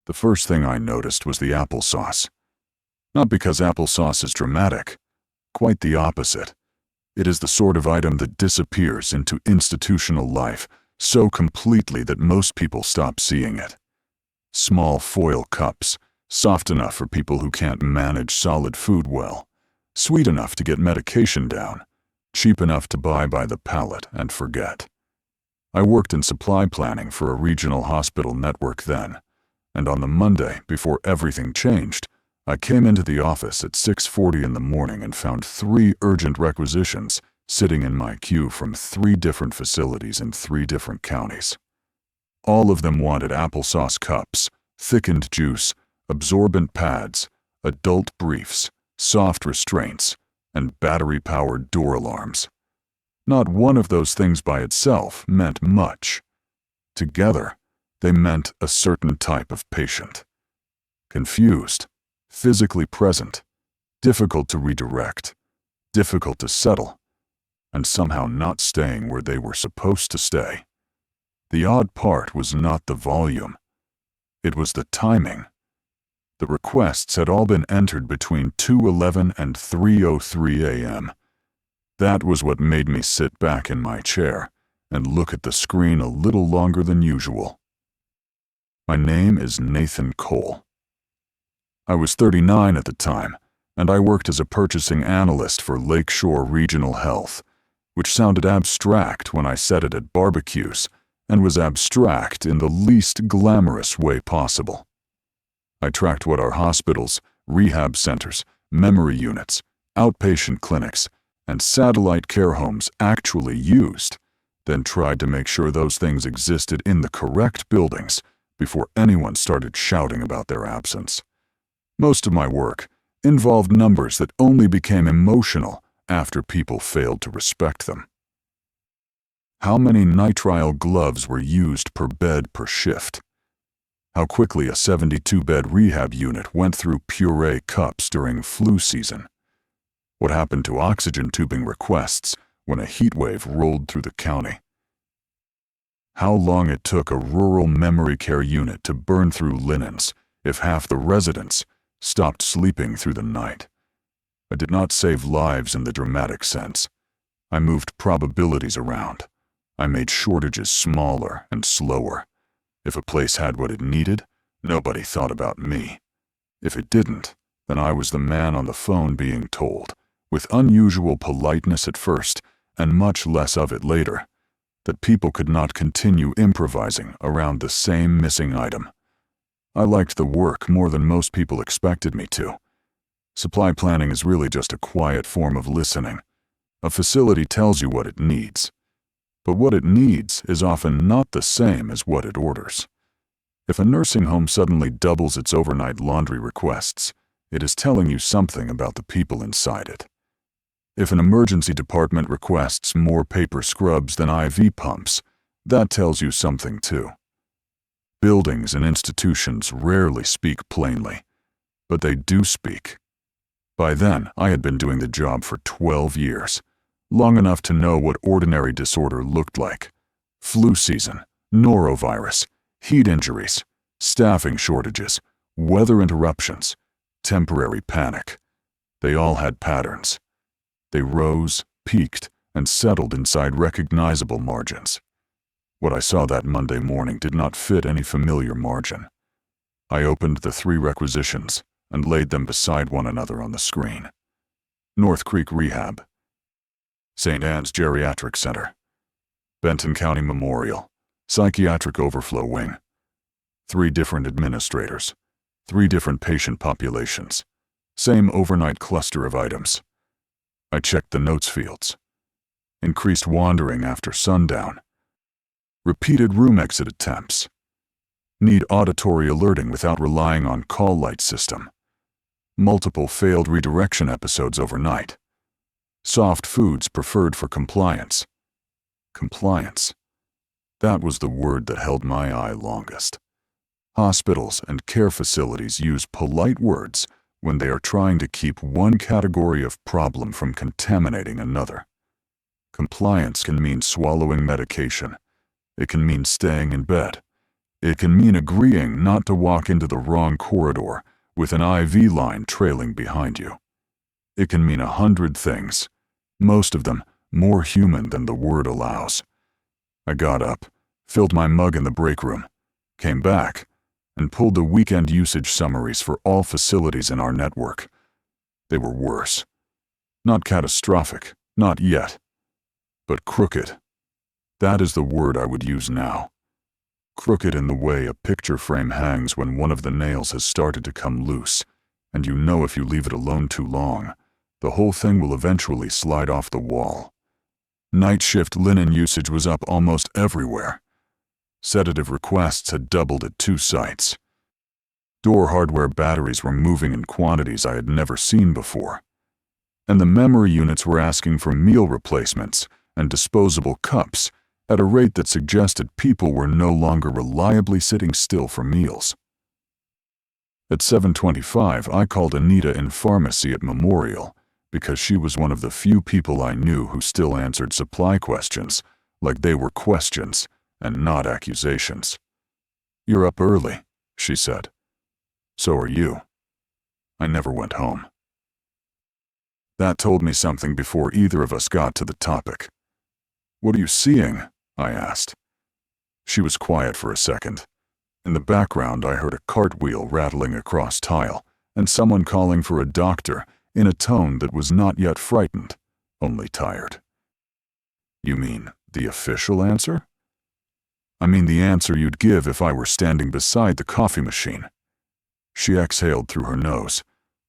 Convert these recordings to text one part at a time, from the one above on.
The first thing I noticed was the applesauce. Not because applesauce is dramatic. Quite the opposite. It is the sort of item that disappears into institutional life so completely that most people stop seeing it. Small foil cups, soft enough for people who can't manage solid food well, sweet enough to get medication down, cheap enough to buy by the pallet and forget. I worked in supply planning for a regional hospital network then, and on the Monday before everything changed, I came into the office at 6:40 in the morning and found 3 urgent requisitions sitting in my queue from 3 different facilities in 3 different counties. All of them wanted applesauce cups, thickened juice, absorbent pads, adult briefs, soft restraints, and battery-powered door alarms. Not one of those things by itself meant much. Together, they meant a certain type of patient. Confused, physically present, difficult to redirect, difficult to settle, and somehow not staying where they were supposed to stay. The odd part was not the volume. It was the timing. The requests had all been entered between 2:11 and 3:03 a.m. That was what made me sit back in my chair and look at the screen a little longer than usual. My name is Nathan Cole. I was 39 at the time, and I worked as a purchasing analyst for Lakeshore Regional Health, which sounded abstract when I said it at barbecues, and was abstract in the least glamorous way possible. I tracked what our hospitals, rehab centers, memory units, outpatient clinics, and satellite care homes actually used, then tried to make sure those things existed in the correct buildings before anyone started shouting about their absence. Most of my work involved numbers that only became emotional after people failed to respect them. How many nitrile gloves were used per bed per shift? How quickly a 72-bed rehab unit went through puree cups during flu season? What happened to oxygen tubing requests when a heat wave rolled through the county? How long it took a rural memory care unit to burn through linens if half the residents stopped sleeping through the night? I did not save lives in the dramatic sense. I moved probabilities around. I made shortages smaller and slower. If a place had what it needed, nobody thought about me. If it didn't, then I was the man on the phone being told, with unusual politeness at first and much less of it later, that people could not continue improvising around the same missing item. I liked the work more than most people expected me to. Supply planning is really just a quiet form of listening. A facility tells you what it needs, but what it needs is often not the same as what it orders. If a nursing home suddenly doubles its overnight laundry requests, it is telling you something about the people inside it. If an emergency department requests more paper scrubs than IV pumps, that tells you something too. Buildings and institutions rarely speak plainly, but they do speak. By then, I had been doing the job for 12 years, long enough to know what ordinary disorder looked like. Flu season, norovirus, heat injuries, staffing shortages, weather interruptions, temporary panic. They all had patterns. They rose, peaked, and settled inside recognizable margins. What I saw that Monday morning did not fit any familiar margin. I opened the 3 requisitions and laid them beside one another on the screen. North Creek Rehab, St. Anne's Geriatric Center, Benton County Memorial, Psychiatric Overflow Wing. 3 different administrators, 3 different patient populations, same overnight cluster of items. I checked the notes fields. Increased wandering after sundown. Repeated room exit attempts. Need auditory alerting without relying on call light system. Multiple failed redirection episodes overnight. Soft foods preferred for compliance. Compliance. That was the word that held my eye longest. Hospitals and care facilities use polite words when they are trying to keep one category of problem from contaminating another. Compliance can mean swallowing medication. It can mean staying in bed. It can mean agreeing not to walk into the wrong corridor with an IV line trailing behind you. It can mean 100 things, most of them more human than the word allows. I got up, filled my mug in the break room, came back, and pulled the weekend usage summaries for all facilities in our network. They were worse. Not catastrophic, not yet, but crooked. That is the word I would use now. Crooked in the way a picture frame hangs when one of the nails has started to come loose, and you know if you leave it alone too long, the whole thing will eventually slide off the wall. Night shift linen usage was up almost everywhere. Sedative requests had doubled at 2 sites. Door hardware batteries were moving in quantities I had never seen before. And the memory units were asking for meal replacements and disposable cups at a rate that suggested people were no longer reliably sitting still for meals. At 7:25, I called Anita in pharmacy at Memorial because she was one of the few people I knew who still answered supply questions like they were questions and not accusations. "You're up early," she said. "So are you." I never went home. That told me something before either of us got to the topic. "What are you seeing?" I asked. She was quiet for a second. In the background, I heard a cartwheel rattling across tile and someone calling for a doctor in a tone that was not yet frightened, only tired. "You mean the official answer?" "I mean the answer you'd give if I were standing beside the coffee machine." She exhaled through her nose.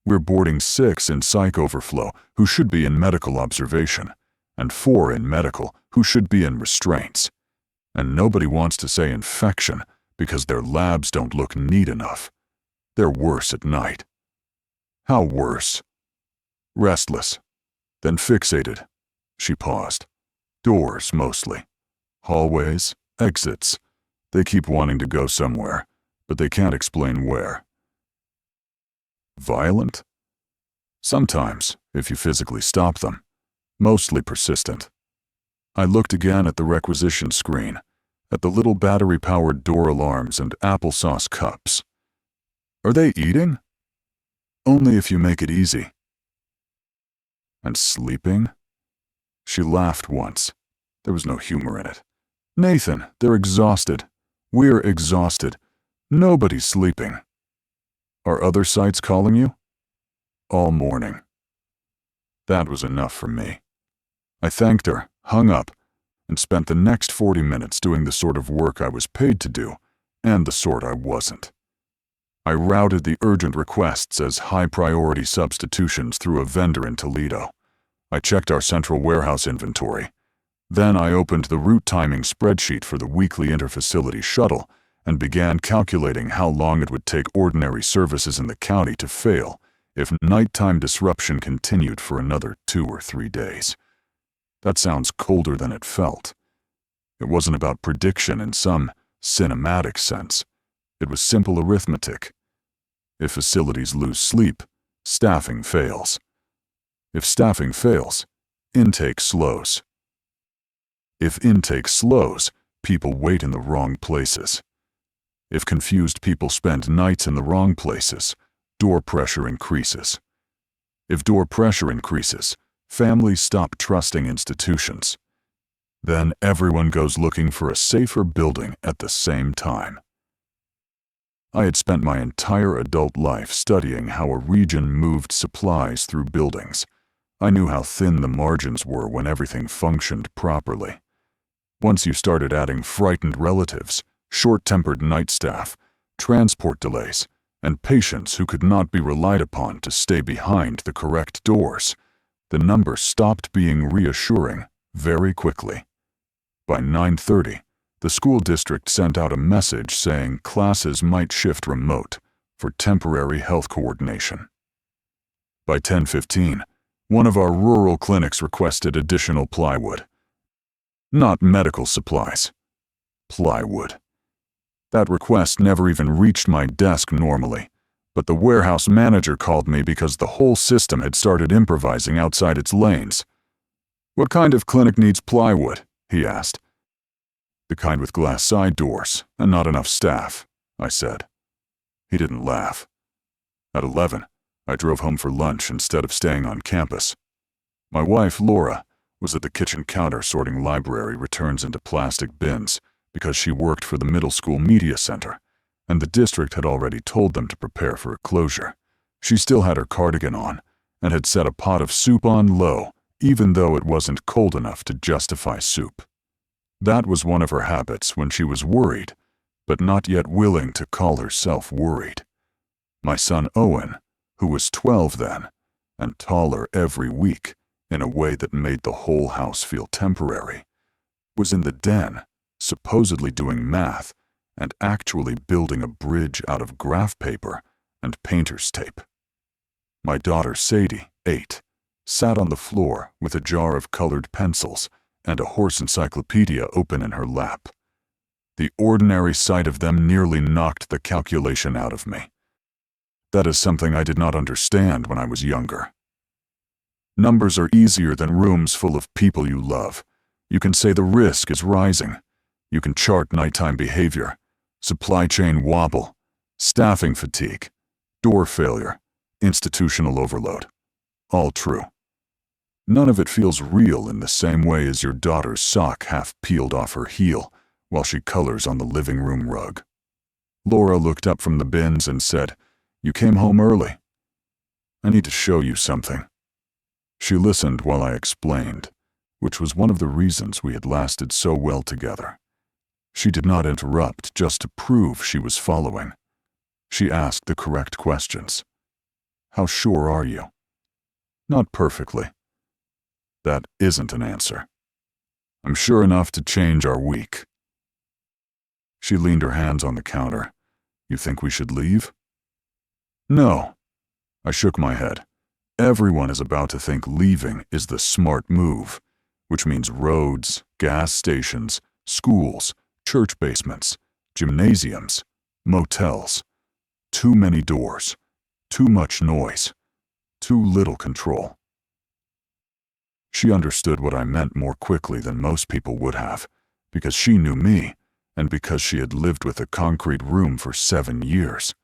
"We're boarding 6 in psych overflow who should be in medical observation, and 4 in medical who should be in restraints. And nobody wants to say infection because their labs don't look neat enough. They're worse at night." "How worse?" "Restless, then fixated." She paused. "Doors, mostly. Hallways, exits. They keep wanting to go somewhere, but they can't explain where." "Violent?" "Sometimes, if you physically stop them. Mostly persistent." I looked again at the requisition screen, at the little battery-powered door alarms and applesauce cups. "Are they eating?" "Only if you make it easy." "And sleeping?" She laughed once. There was no humor in it. "Nathan, they're exhausted. We're exhausted. Nobody's sleeping." "Are other sites calling you?" "All morning." That was enough for me. I thanked her, hung up, and spent the next 40 minutes doing the sort of work I was paid to do, and the sort I wasn't. I routed the urgent requests as high-priority substitutions through a vendor in Toledo. I checked our central warehouse inventory. Then I opened the route timing spreadsheet for the weekly interfacility shuttle and began calculating how long it would take ordinary services in the county to fail if nighttime disruption continued for another 2 or 3 days. That sounds colder than it felt. It wasn't about prediction in some cinematic sense. It was simple arithmetic. If facilities lose sleep, staffing fails. If staffing fails, intake slows. If intake slows, people wait in the wrong places. If confused people spend nights in the wrong places, door pressure increases. If door pressure increases, families stop trusting institutions. Then everyone goes looking for a safer building at the same time. I had spent my entire adult life studying how a region moved supplies through buildings. I knew how thin the margins were when everything functioned properly. Once you started adding frightened relatives, short-tempered night staff, transport delays, and patients who could not be relied upon to stay behind the correct doors, the number stopped being reassuring very quickly. By 9:30, the school district sent out a message saying classes might shift remote for temporary health coordination. By 10:15, one of our rural clinics requested additional plywood. Not medical supplies. Plywood. That request never even reached my desk normally, but the warehouse manager called me because the whole system had started improvising outside its lanes. "What kind of clinic needs plywood?" he asked. "The kind with glass side doors and not enough staff," I said. He didn't laugh. At 11, I drove home for lunch instead of staying on campus. My wife, Laura, was at the kitchen counter sorting library returns into plastic bins because she worked for the middle school media center, and the district had already told them to prepare for a closure. She still had her cardigan on and had set a pot of soup on low, even though it wasn't cold enough to justify soup. That was one of her habits when she was worried, but not yet willing to call herself worried. My son Owen, who was 12 then, and taller every week in a way that made the whole house feel temporary, was in the den, supposedly doing math and actually building a bridge out of graph paper and painter's tape. My daughter Sadie, 8, sat on the floor with a jar of colored pencils and a horse encyclopedia open in her lap. The ordinary sight of them nearly knocked the calculation out of me. That is something I did not understand when I was younger. Numbers are easier than rooms full of people you love. You can say the risk is rising. You can chart nighttime behavior, supply chain wobble, staffing fatigue, door failure, institutional overload. All true. None of it feels real in the same way as your daughter's sock half peeled off her heel while she colors on the living room rug. Laura looked up from the bins and said, "You came home early. I need to show you something." She listened while I explained, which was one of the reasons we had lasted so well together. She did not interrupt just to prove she was following. She asked the correct questions. "How sure are you?" "Not perfectly." That isn't an answer. "I'm sure enough to change our week." She leaned her hands on the counter. "You think we should leave?" "No." I shook my head. Everyone is about to think leaving is the smart move, which means roads, gas stations, schools, church basements, gymnasiums, motels. Too many doors, too much noise, too little control. She understood what I meant more quickly than most people would have, because she knew me, and because she had lived with a concrete room for 7 years.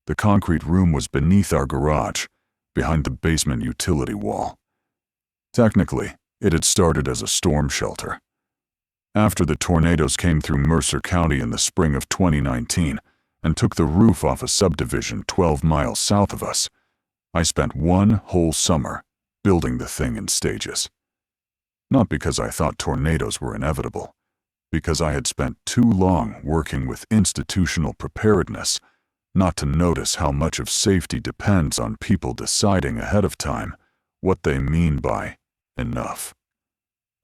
The concrete room was beneath our garage, behind the basement utility wall. Technically, it had started as a storm shelter. After the tornadoes came through Mercer County in the spring of 2019 and took the roof off a subdivision 12 miles south of us, I spent one whole summer building the thing in stages. Not because I thought tornadoes were inevitable, because I had spent too long working with institutional preparedness not to notice how much of safety depends on people deciding ahead of time what they mean by enough.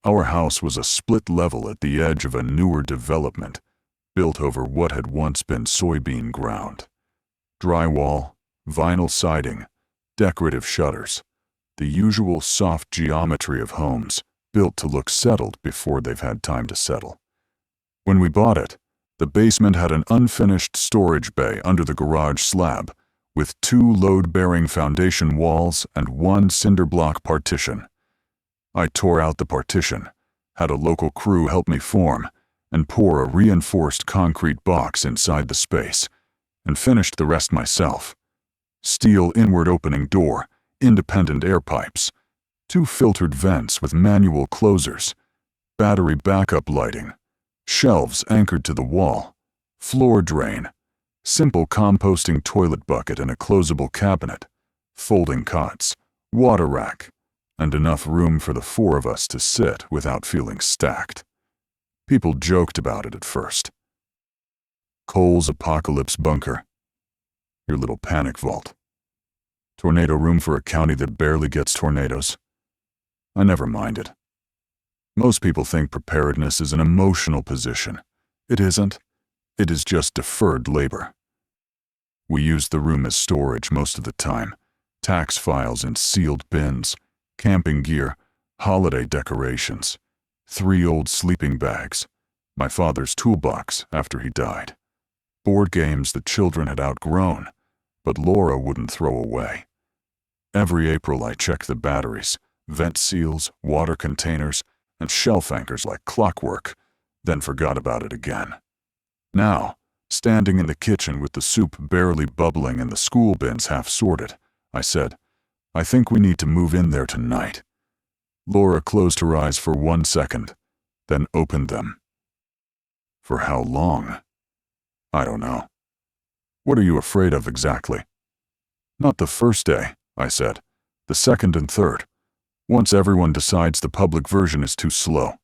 Our house was a split level at the edge of a newer development, built over what had once been soybean ground. Drywall, vinyl siding, decorative shutters, the usual soft geometry of homes built to look settled before they've had time to settle. When we bought it, the basement had an unfinished storage bay under the garage slab, with 2 load-bearing foundation walls and 1 cinder block partition. I tore out the partition, had a local crew help me form, and pour a reinforced concrete box inside the space, and finished the rest myself. Steel inward opening door, independent air pipes, 2 filtered vents with manual closers, battery backup lighting, shelves anchored to the wall, floor drain, simple composting toilet bucket and a closable cabinet, folding cots, water rack, and enough room for the 4 of us to sit without feeling stacked. People joked about it at first. Cole's apocalypse bunker. Your little panic vault. Tornado room for a county that barely gets tornadoes. I never minded. Most people think preparedness is an emotional position. It isn't. It is just deferred labor. We used the room as storage most of the time. Tax files in sealed bins, camping gear, holiday decorations, 3 old sleeping bags, my father's toolbox after he died, board games the children had outgrown, but Laura wouldn't throw away. Every April I checked the batteries, vent seals, water containers, and shelf anchors like clockwork, then forgot about it again. Now, standing in the kitchen with the soup barely bubbling and the school bins half sorted, I said, "I think we need to move in there tonight." Laura closed her eyes for 1 second, then opened them. "For how long?" "I don't know." "What are you afraid of exactly?" "Not the first day," I said. "The second and third. Once everyone decides the public version is too slow."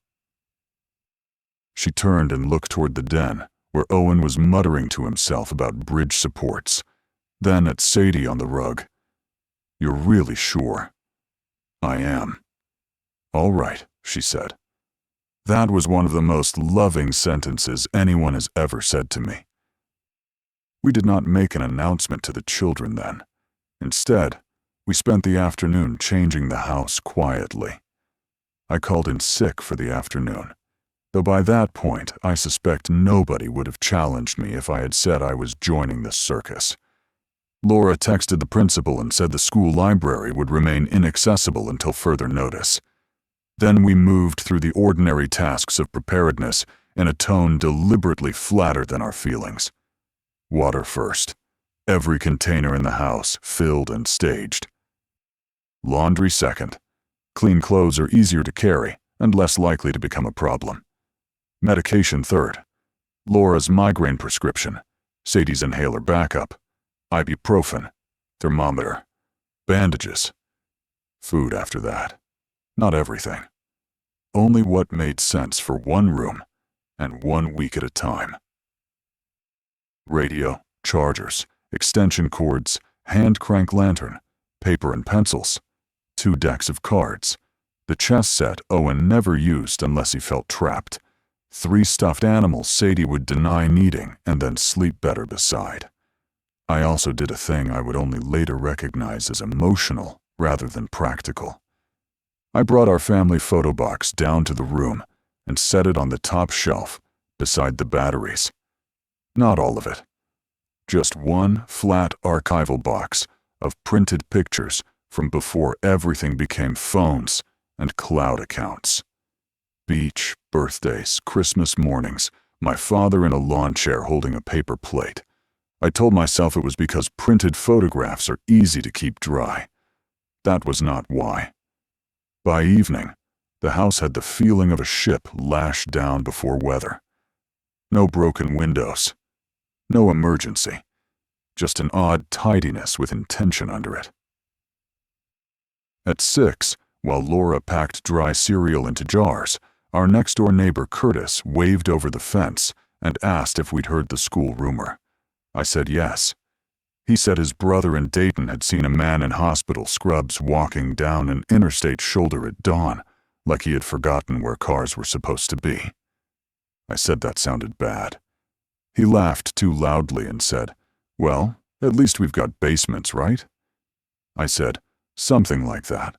She turned and looked toward the den, where Owen was muttering to himself about bridge supports, then at Sadie on the rug. "You're really sure?" "I am." "All right," she said. That was one of the most loving sentences anyone has ever said to me. We did not make an announcement to the children then. Instead, we spent the afternoon changing the house quietly. I called in sick for the afternoon, though by that point I suspect nobody would have challenged me if I had said I was joining the circus. Laura texted the principal and said the school library would remain inaccessible until further notice. Then we moved through the ordinary tasks of preparedness in a tone deliberately flatter than our feelings. Water first. Every container in the house filled and staged. Laundry second. Clean clothes are easier to carry and less likely to become a problem. Medication third. Laura's migraine prescription, Sadie's inhaler backup, ibuprofen, thermometer, bandages. Food after that. Not everything. Only what made sense for one room and 1 week at a time. Radio, chargers, extension cords, hand crank lantern, paper and pencils, 2 decks of cards, the chess set Owen never used unless he felt trapped, 3 stuffed animals Sadie would deny needing and then sleep better beside. I also did a thing I would only later recognize as emotional rather than practical. I brought our family photo box down to the room and set it on the top shelf beside the batteries. Not all of it. Just one flat archival box of printed pictures from before everything became phones and cloud accounts. Beach, birthdays, Christmas mornings, my father in a lawn chair holding a paper plate. I told myself it was because printed photographs are easy to keep dry. That was not why. By evening, the house had the feeling of a ship lashed down before weather. No broken windows. No emergency. Just an odd tidiness with intention under it. At 6, while Laura packed dry cereal into jars, our next-door neighbor Curtis waved over the fence and asked if we'd heard the school rumor. I said yes. He said his brother in Dayton had seen a man in hospital scrubs walking down an interstate shoulder at dawn, like he had forgotten where cars were supposed to be. I said that sounded bad. He laughed too loudly and said, "Well, at least we've got basements, right?" I said, "Something like that,"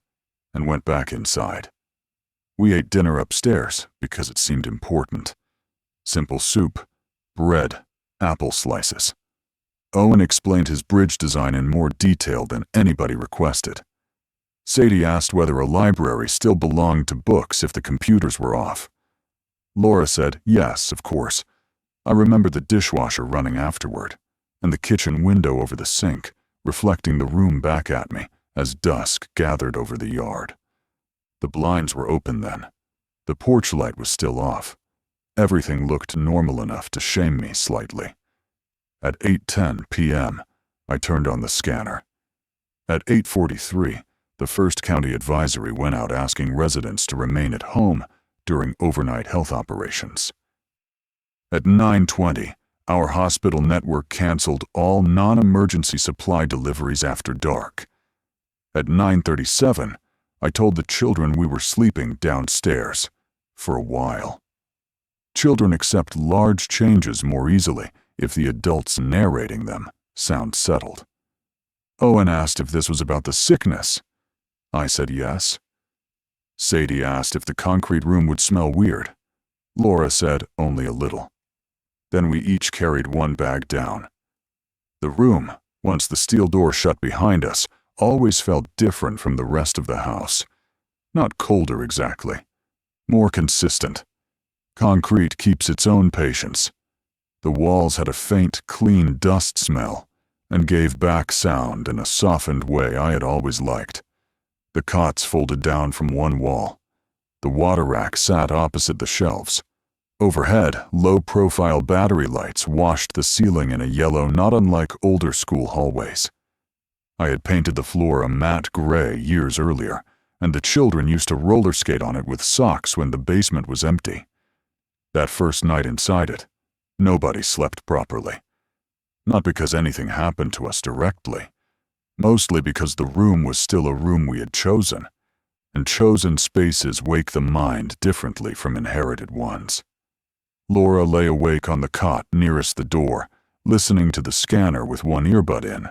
and went back inside. We ate dinner upstairs because it seemed important. Simple soup, bread, apple slices. Owen explained his bridge design in more detail than anybody requested. Sadie asked whether a library still belonged to books if the computers were off. Laura said, yes, of course. I remember the dishwasher running afterward, and the kitchen window over the sink, reflecting the room back at me as dusk gathered over the yard. The blinds were open then. The porch light was still off. Everything looked normal enough to shame me slightly. At 8:10 p.m., I turned on the scanner. At 8:43, the first county advisory went out asking residents to remain at home during overnight health operations. At 9:20, our hospital network canceled all non-emergency supply deliveries after dark. At 9:37, I told the children we were sleeping downstairs, for a while. Children accept large changes more easily if the adults narrating them sound settled. Owen asked if this was about the sickness. I said yes. Sadie asked if the concrete room would smell weird. Laura said only a little. Then we each carried one bag down. The room, once the steel door shut behind us, always felt different from the rest of the house. Not colder exactly. More consistent. Concrete keeps its own patience. The walls had a faint, clean dust smell and gave back sound in a softened way I had always liked. The cots folded down from one wall. The water rack sat opposite the shelves. Overhead, low-profile battery lights washed the ceiling in a yellow not unlike older school hallways. I had painted the floor a matte gray years earlier, and the children used to roller skate on it with socks when the basement was empty. That first night inside it, nobody slept properly. Not because anything happened to us directly, mostly because the room was still a room we had chosen, and chosen spaces wake the mind differently from inherited ones. Laura lay awake on the cot nearest the door, listening to the scanner with one earbud in.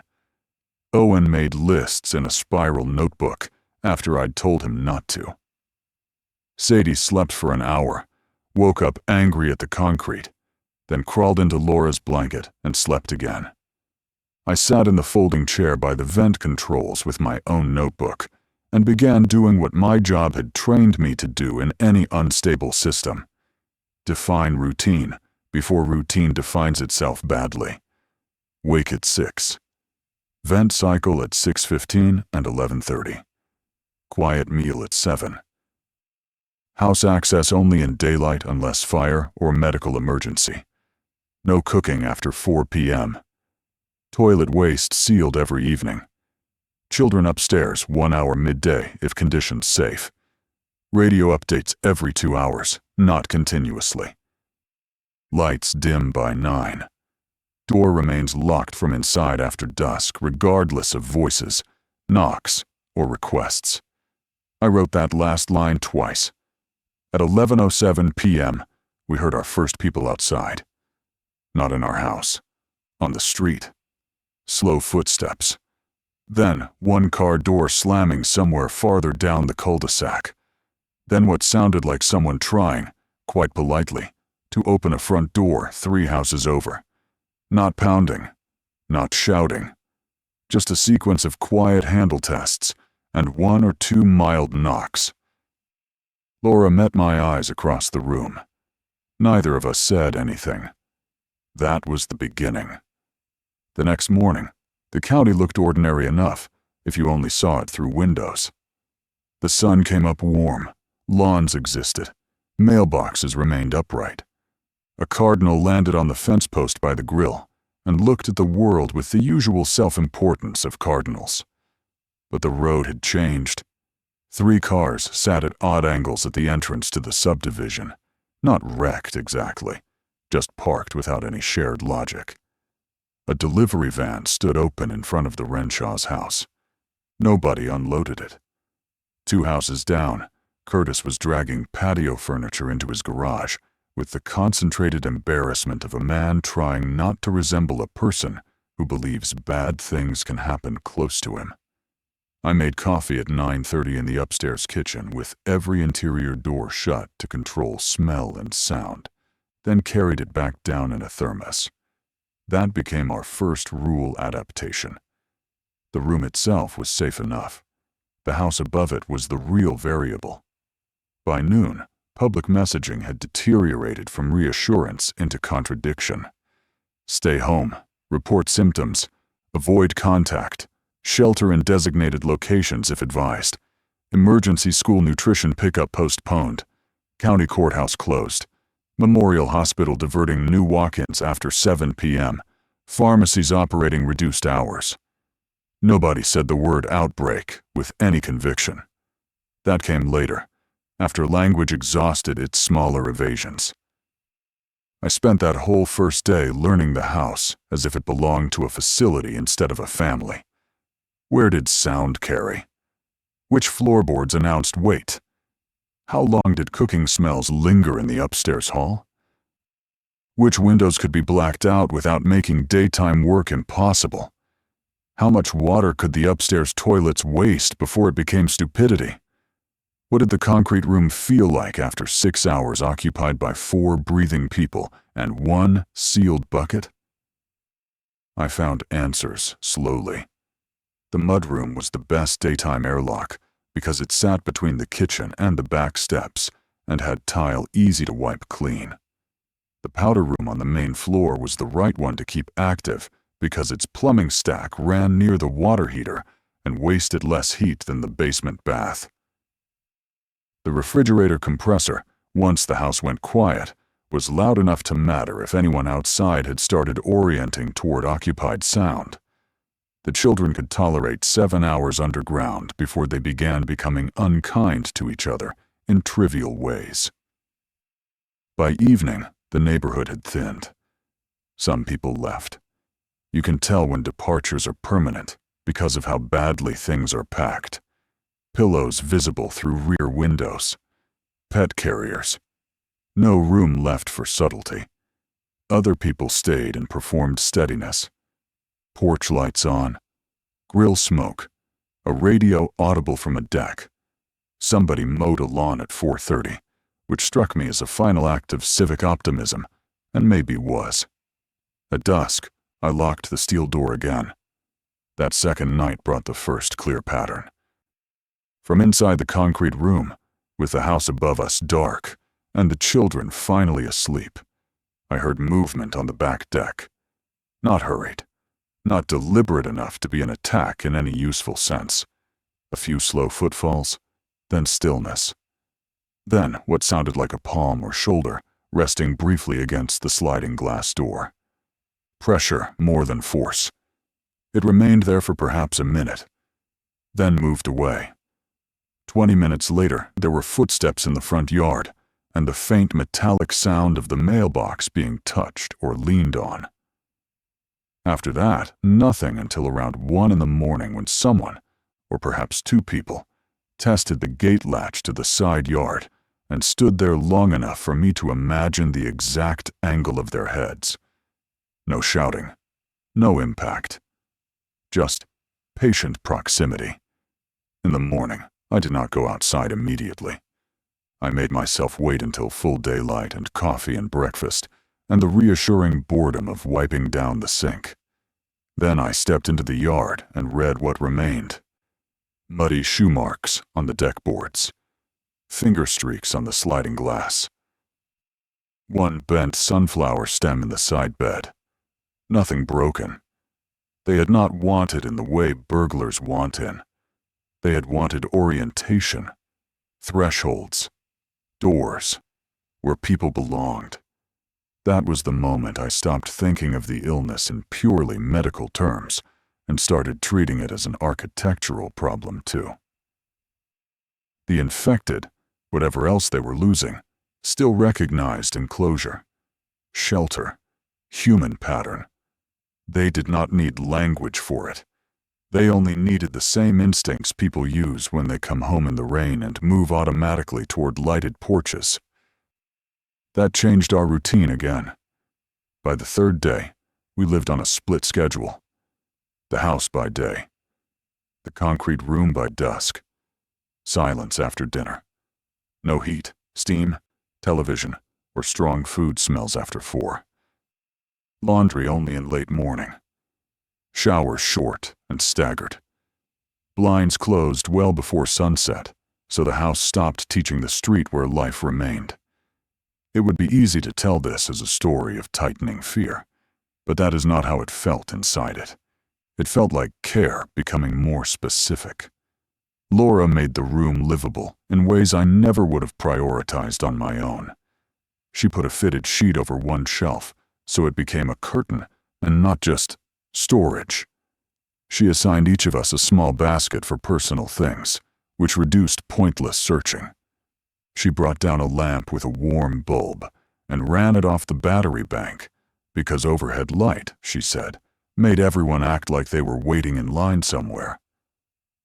Owen made lists in a spiral notebook after I'd told him not to. Sadie slept for an hour, woke up angry at the concrete, then crawled into Laura's blanket and slept again. I sat in the folding chair by the vent controls with my own notebook and began doing what my job had trained me to do in any unstable system. Define routine before routine defines itself badly. Wake at 6. Vent cycle at 6:15 and 11:30. Quiet meal at 7. House access only in daylight unless fire or medical emergency. No cooking after 4 p.m. Toilet waste sealed every evening. Children upstairs 1 hour midday if conditions safe. Radio updates every 2 hours, not continuously. Lights dim by 9. Door remains locked from inside after dusk regardless of voices, knocks, or requests. I wrote that last line twice. At 11:07 p.m., we heard our first people outside. Not in our house. On the street. Slow footsteps. Then one car door slamming somewhere farther down the cul-de-sac. Then what sounded like someone trying, quite politely, to open a front door 3 houses over. Not pounding. Not shouting. Just a sequence of quiet handle tests and 1 or 2 mild knocks. Laura met my eyes across the room. Neither of us said anything. That was the beginning. The next morning, the county looked ordinary enough if you only saw it through windows. The sun came up warm, lawns existed, mailboxes remained upright. A cardinal landed on the fence post by the grill and looked at the world with the usual self-importance of cardinals. But the road had changed. 3 cars sat at odd angles at the entrance to the subdivision, not wrecked exactly, just parked without any shared logic. A delivery van stood open in front of the Renshaw's house. Nobody unloaded it. 2 houses down, Curtis was dragging patio furniture into his garage with the concentrated embarrassment of a man trying not to resemble a person who believes bad things can happen close to him. I made coffee at 9:30 in the upstairs kitchen with every interior door shut to control smell and sound, then carried it back down in a thermos. That became our first rule adaptation. The room itself was safe enough. The house above it was the real variable. By noon, public messaging had deteriorated from reassurance into contradiction. Stay home, report symptoms, avoid contact, shelter in designated locations if advised, emergency school nutrition pickup postponed, county courthouse closed, Memorial Hospital diverting new walk-ins after 7 p.m., pharmacies operating reduced hours. Nobody said the word outbreak with any conviction. That came later, after language exhausted its smaller evasions. I spent that whole first day learning the house as if it belonged to a facility instead of a family. Where did sound carry? Which floorboards announced wait? How long did cooking smells linger in the upstairs hall? Which windows could be blacked out without making daytime work impossible? How much water could the upstairs toilets waste before it became stupidity? What did the concrete room feel like after 6 hours occupied by 4 breathing people and 1 sealed bucket? I found answers slowly. The mudroom was the best daytime airlock because it sat between the kitchen and the back steps and had tile easy to wipe clean. The powder room on the main floor was the right one to keep active because its plumbing stack ran near the water heater and wasted less heat than the basement bath. The refrigerator compressor, once the house went quiet, was loud enough to matter if anyone outside had started orienting toward occupied sound. The children could tolerate 7 hours underground before they began becoming unkind to each other in trivial ways. By evening, the neighborhood had thinned. Some people left. You can tell when departures are permanent because of how badly things are packed. Pillows visible through rear windows. Pet carriers. No room left for subtlety. Other people stayed and performed steadiness. Porch lights on. Grill smoke. A radio audible from a deck. Somebody mowed a lawn at 4:30, which struck me as a final act of civic optimism, and maybe was. At dusk, I locked the steel door again. That second night brought the first clear pattern. From inside the concrete room, with the house above us dark, and the children finally asleep, I heard movement on the back deck. Not hurried, not deliberate enough to be an attack in any useful sense. A few slow footfalls, then stillness. Then what sounded like a palm or shoulder resting briefly against the sliding glass door. Pressure more than force. It remained there for perhaps a minute, then moved away. 20 minutes later, there were footsteps in the front yard, and the faint metallic sound of the mailbox being touched or leaned on. After that, nothing until around 1 in the morning when someone, or perhaps 2 people, tested the gate latch to the side yard and stood there long enough for me to imagine the exact angle of their heads. No shouting, no impact, just patient proximity. In the morning, I did not go outside immediately. I made myself wait until full daylight and coffee and breakfast, and the reassuring boredom of wiping down the sink. Then I stepped into the yard and read what remained. Muddy shoe marks on the deck boards. Finger streaks on the sliding glass. One bent sunflower stem in the side bed. Nothing broken. They had not wanted in the way burglars want in. They had wanted orientation, thresholds, doors, where people belonged. That was the moment I stopped thinking of the illness in purely medical terms and started treating it as an architectural problem too. The infected, whatever else they were losing, still recognized enclosure, shelter, human pattern. They did not need language for it. They only needed the same instincts people use when they come home in the rain and move automatically toward lighted porches. That changed our routine again. By the 3rd day, we lived on a split schedule. The house by day. The concrete room by dusk. Silence after dinner. No heat, steam, television, or strong food smells after 4. Laundry only in late morning. Showers short and staggered. Blinds closed well before sunset, so the house stopped teaching the street where life remained. It would be easy to tell this as a story of tightening fear, but that is not how it felt inside it. It felt like care becoming more specific. Laura made the room livable in ways I never would have prioritized on my own. She put a fitted sheet over one shelf, so it became a curtain and not just storage. She assigned each of us a small basket for personal things, which reduced pointless searching. She brought down a lamp with a warm bulb and ran it off the battery bank because overhead light, she said, made everyone act like they were waiting in line somewhere.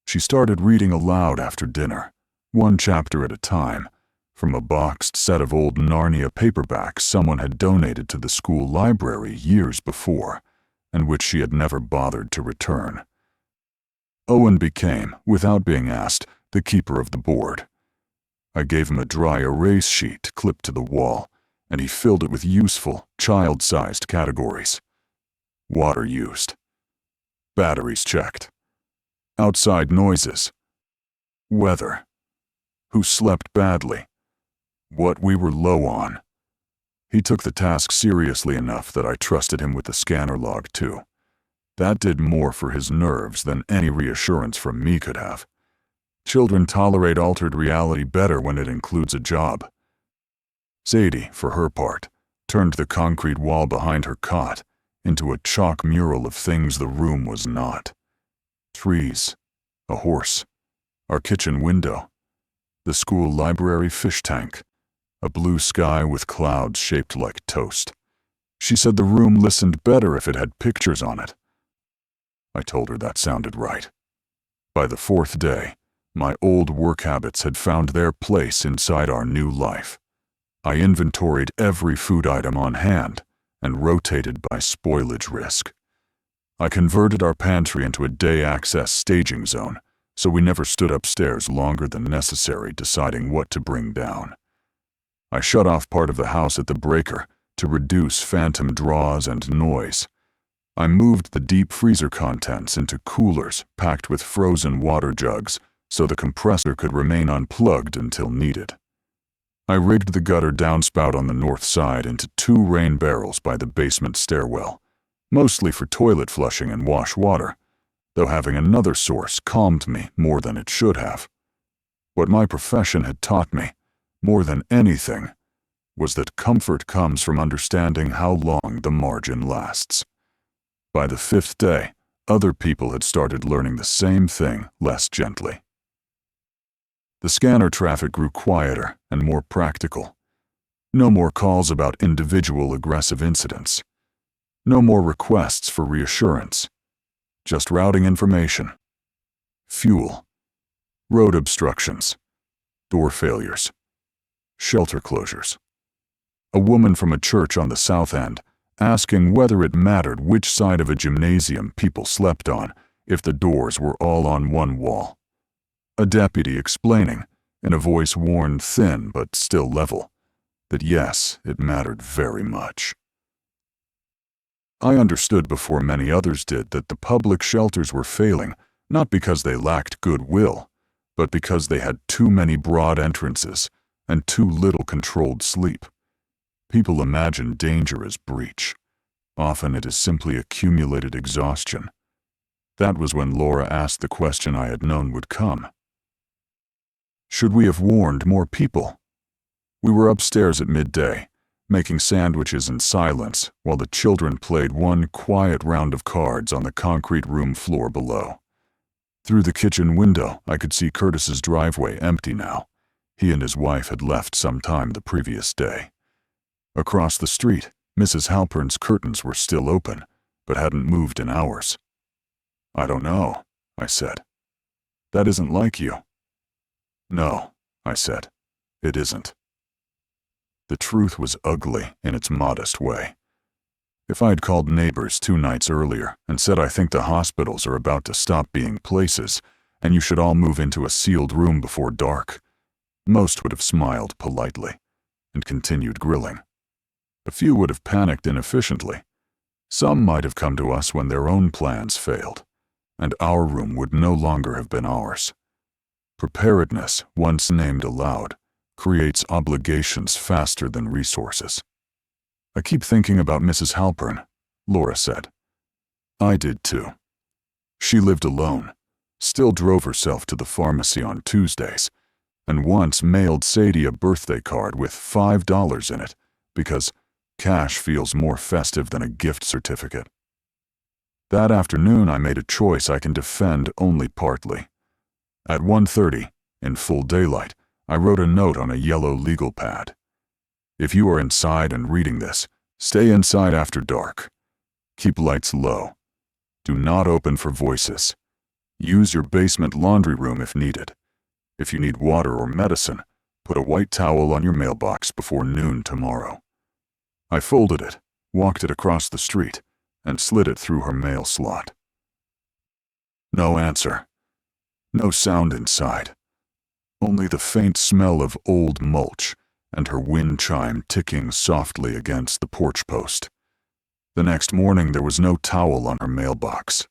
She started reading aloud after dinner, 1 chapter at a time, from a boxed set of old Narnia paperbacks someone had donated to the school library years before, and which she had never bothered to return. Owen became, without being asked, the keeper of the board. I gave him a dry erase sheet clipped to the wall, and he filled it with useful, child-sized categories. Water used. Batteries checked. Outside noises. Weather. Who slept badly. what we were low on. He took the task seriously enough that I trusted him with the scanner log too. That did more for his nerves than any reassurance from me could have. Children tolerate altered reality better when it includes a job. Sadie, for her part, turned the concrete wall behind her cot into a chalk mural of things the room was not. Trees, a horse, our kitchen window, the school library fish tank, a blue sky with clouds shaped like toast. She said the room listened better if it had pictures on it. I told her that sounded right. By the fourth day, my old work habits had found their place inside our new life. I inventoried every food item on hand and rotated by spoilage risk. I converted our pantry into a day-access staging zone, so we never stood upstairs longer than necessary deciding what to bring down. I shut off part of the house at the breaker to reduce phantom draws and noise. I moved the deep freezer contents into coolers packed with frozen water jugs so the compressor could remain unplugged until needed. I rigged the gutter downspout on the north side into 2 rain barrels by the basement stairwell, mostly for toilet flushing and wash water, though having another source calmed me more than it should have. What my profession had taught me, more than anything, was that comfort comes from understanding how long the margin lasts. By the 5th day, other people had started learning the same thing less gently. The scanner traffic grew quieter and more practical. No more calls about individual aggressive incidents. No more requests for reassurance. Just routing information. Fuel. Road obstructions. Door failures. Shelter closures. A woman from a church on the south end asking whether it mattered which side of a gymnasium people slept on if the doors were all on one wall. A deputy explaining, in a voice worn thin but still level, that yes, it mattered very much. I understood before many others did that the public shelters were failing not because they lacked goodwill, but because they had too many broad entrances and too little controlled sleep. People imagine danger as breach. Often it is simply accumulated exhaustion. That was when Laura asked the question I had known would come. Should we have warned more people? We were upstairs at midday, making sandwiches in silence while the children played one quiet round of cards on the concrete room floor below. Through the kitchen window, I could see Curtis's driveway empty now. He and his wife had left some time the previous day. Across the street, Mrs. Halpern's curtains were still open, but hadn't moved in hours. "I don't know," I said. "That isn't like you." "No," I said, "it isn't." The truth was ugly in its modest way. If I'd called neighbors 2 nights earlier and said I think the hospitals are about to stop being places and you should all move into a sealed room before dark, most would have smiled politely and continued grilling. A few would have panicked inefficiently. Some might have come to us when their own plans failed, and our room would no longer have been ours. Preparedness, once named aloud, creates obligations faster than resources. "I keep thinking about Mrs. Halpern," Laura said. I did too. She lived alone, still drove herself to the pharmacy on Tuesdays, and once mailed Sadie a birthday card with $5 in it because cash feels more festive than a gift certificate. That afternoon I made a choice I can defend only partly. At 1:30, in full daylight, I wrote a note on a yellow legal pad. "If you are inside and reading this, stay inside after dark. Keep lights low. Do not open for voices. Use your basement laundry room if needed. If you need water or medicine, put a white towel on your mailbox before noon tomorrow." I folded it, walked it across the street, and slid it through her mail slot. No answer. No sound inside. Only the faint smell of old mulch and her wind chime ticking softly against the porch post. The next morning there was no towel on her mailbox.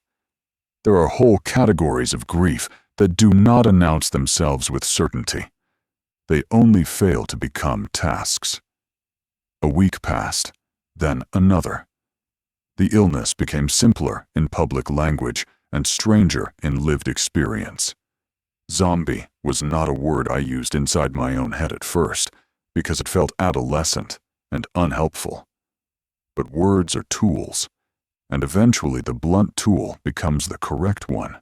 There are whole categories of grief that do not announce themselves with certainty. They only fail to become tasks. A week passed, then another. The illness became simpler in public language and stranger in lived experience. Zombie was not a word I used inside my own head at first, because it felt adolescent and unhelpful. But words are tools, and eventually the blunt tool becomes the correct one.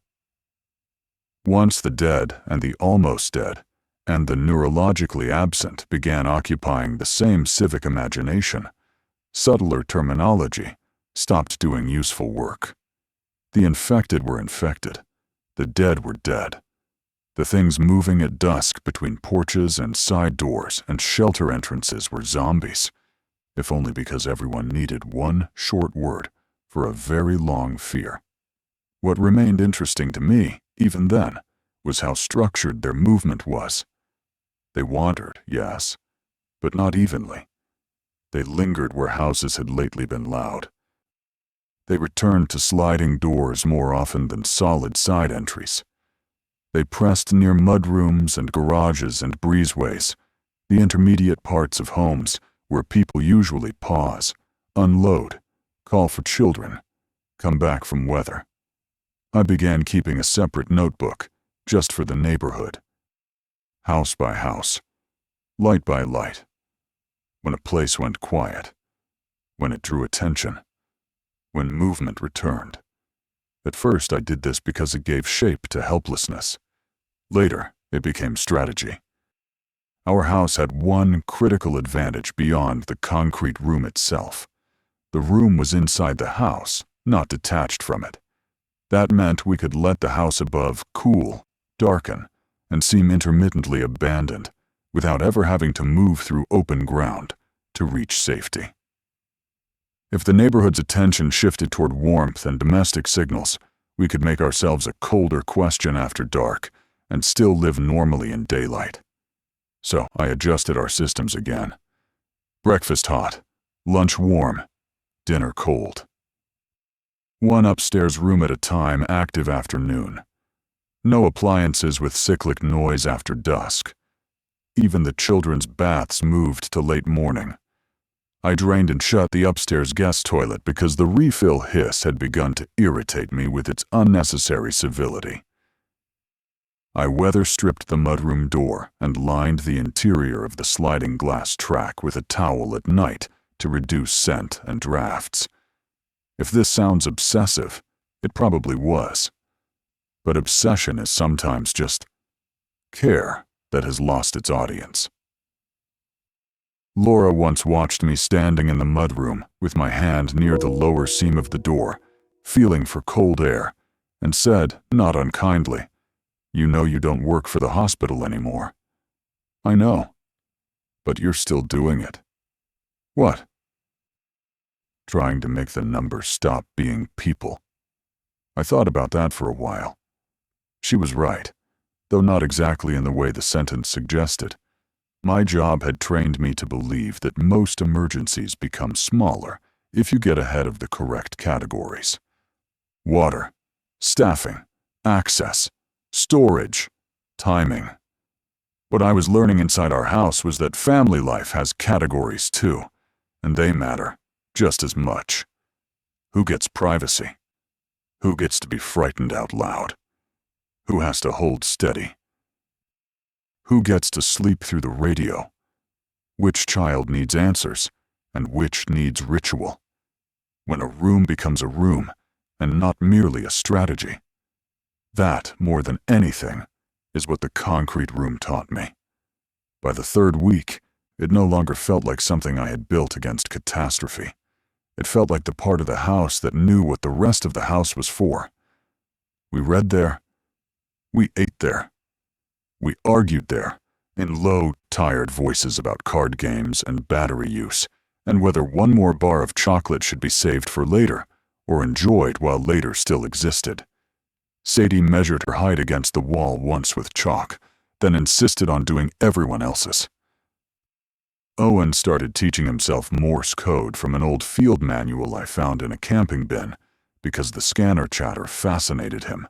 Once the dead and the almost dead and the neurologically absent began occupying the same civic imagination, subtler terminology stopped doing useful work. The infected were infected. The dead were dead. The things moving at dusk between porches and side doors and shelter entrances were zombies, if only because everyone needed one short word for a very long fear. What remained interesting to me, even then, was how structured their movement was. They wandered, yes, but not evenly. They lingered where houses had lately been loud. They returned to sliding doors more often than solid side entries. They pressed near mudrooms and garages and breezeways, the intermediate parts of homes where people usually pause, unload, call for children, come back from weather. I began keeping a separate notebook, just for the neighborhood. House by house, light by light. When a place went quiet, when it drew attention, when movement returned. At first I did this because it gave shape to helplessness. Later, it became strategy. Our house had one critical advantage beyond the concrete room itself. The room was inside the house, not detached from it. That meant we could let the house above cool, darken, and seem intermittently abandoned, without ever having to move through open ground to reach safety. If the neighborhood's attention shifted toward warmth and domestic signals, we could make ourselves a colder question after dark and still live normally in daylight. So I adjusted our systems again. Breakfast hot, lunch warm, dinner cold. One upstairs room at a time, active afternoon. No appliances with cyclic noise after dusk. Even the children's baths moved to late morning. I drained and shut the upstairs guest toilet because the refill hiss had begun to irritate me with its unnecessary civility. I weather-stripped the mudroom door and lined the interior of the sliding glass track with a towel at night to reduce scent and drafts. If this sounds obsessive, it probably was. But obsession is sometimes just care that has lost its audience. Laura once watched me standing in the mudroom with my hand near the lower seam of the door, feeling for cold air, and said, not unkindly, "You know you don't work for the hospital anymore." "I know. But you're still doing it." "What?" "Trying to make the numbers stop being people." I thought about that for a while. She was right, though not exactly in the way the sentence suggested. My job had trained me to believe that most emergencies become smaller if you get ahead of the correct categories. Water, staffing, access, storage, timing. What I was learning inside our house was that family life has categories too, and they matter just as much. Who gets privacy? Who gets to be frightened out loud? Who has to hold steady? Who gets to sleep through the radio? Which child needs answers, and which needs ritual? When a room becomes a room, and not merely a strategy. That, more than anything, is what the concrete room taught me. By the third week, it no longer felt like something I had built against catastrophe. It felt like the part of the house that knew what the rest of the house was for. We read there. We ate there. We argued there, in low, tired voices about card games and battery use, and whether one more bar of chocolate should be saved for later, or enjoyed while later still existed. Sadie measured her height against the wall once with chalk, then insisted on doing everyone else's. Owen started teaching himself Morse code from an old field manual I found in a camping bin, because the scanner chatter fascinated him,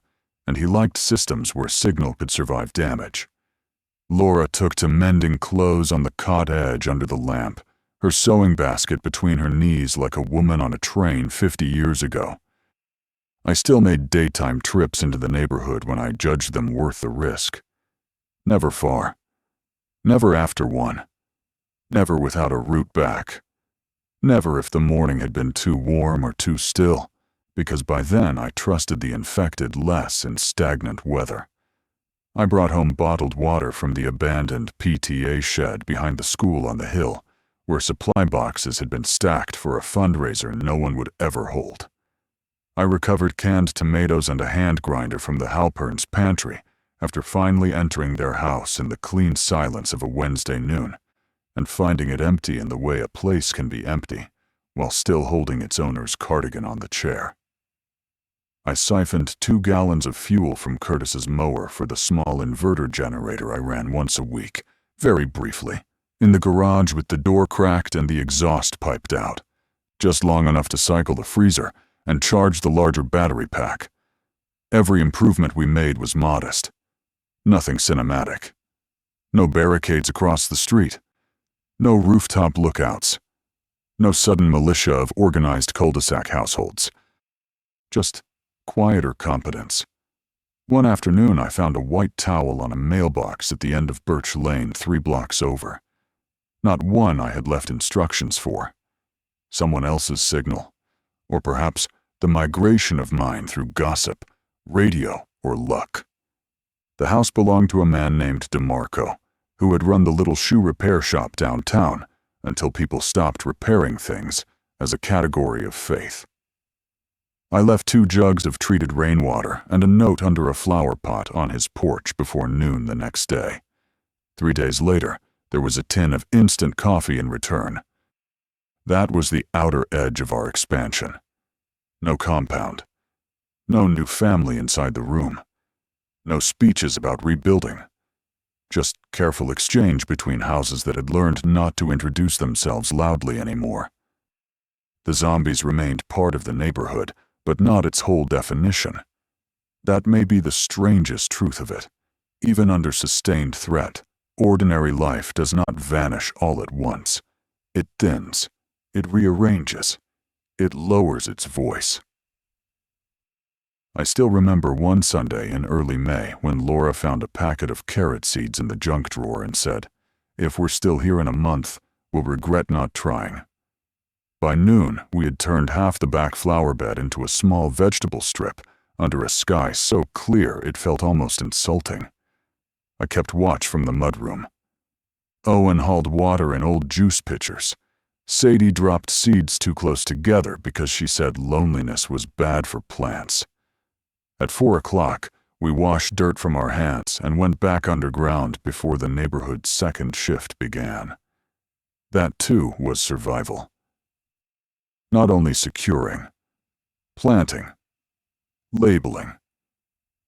and he liked systems where signal could survive damage. Laura took to mending clothes on the cot edge under the lamp, her sewing basket between her knees like a woman on a train 50 years ago. I still made daytime trips into the neighborhood when I judged them worth the risk. Never far. Never after one. Never without a route back. Never if the morning had been too warm or too still, because by then I trusted the infected less in stagnant weather. I brought home bottled water from the abandoned PTA shed behind the school on the hill, where supply boxes had been stacked for a fundraiser no one would ever hold. I recovered canned tomatoes and a hand grinder from the Halperns' pantry after finally entering their house in the clean silence of a Wednesday noon, and finding it empty in the way a place can be empty, while still holding its owner's cardigan on the chair. I siphoned 2 gallons of fuel from Curtis's mower for the small inverter generator I ran once a week, very briefly, in the garage with the door cracked and the exhaust piped out, just long enough to cycle the freezer and charge the larger battery pack. Every improvement we made was modest. Nothing cinematic. No barricades across the street. No rooftop lookouts. No sudden militia of organized cul-de-sac households. Just quieter competence. One afternoon I found a white towel on a mailbox at the end of Birch Lane 3 blocks over. Not one I had left instructions for. Someone else's signal. Or perhaps the migration of mine through gossip, radio, or luck. The house belonged to a man named DeMarco, who had run the little shoe repair shop downtown until people stopped repairing things as a category of faith. I left 2 jugs of treated rainwater and a note under a flower pot on his porch before noon the next day. 3 days later, there was a tin of instant coffee in return. That was the outer edge of our expansion. No compound. No new family inside the room. No speeches about rebuilding. Just careful exchange between houses that had learned not to introduce themselves loudly anymore. The zombies remained part of the neighborhood, but not its whole definition. That may be the strangest truth of it. Even under sustained threat, ordinary life does not vanish all at once. It thins. It rearranges. It lowers its voice. I still remember one Sunday in early May when Laura found a packet of carrot seeds in the junk drawer and said, "If we're still here in a month, we'll regret not trying." By noon, we had turned half the back flower bed into a small vegetable strip under a sky so clear it felt almost insulting. I kept watch from the mudroom. Owen hauled water in old juice pitchers. Sadie dropped seeds too close together because she said loneliness was bad for plants. At 4 o'clock, we washed dirt from our hands and went back underground before the neighborhood's second shift began. That, too, was survival. Not only securing, planting, labeling,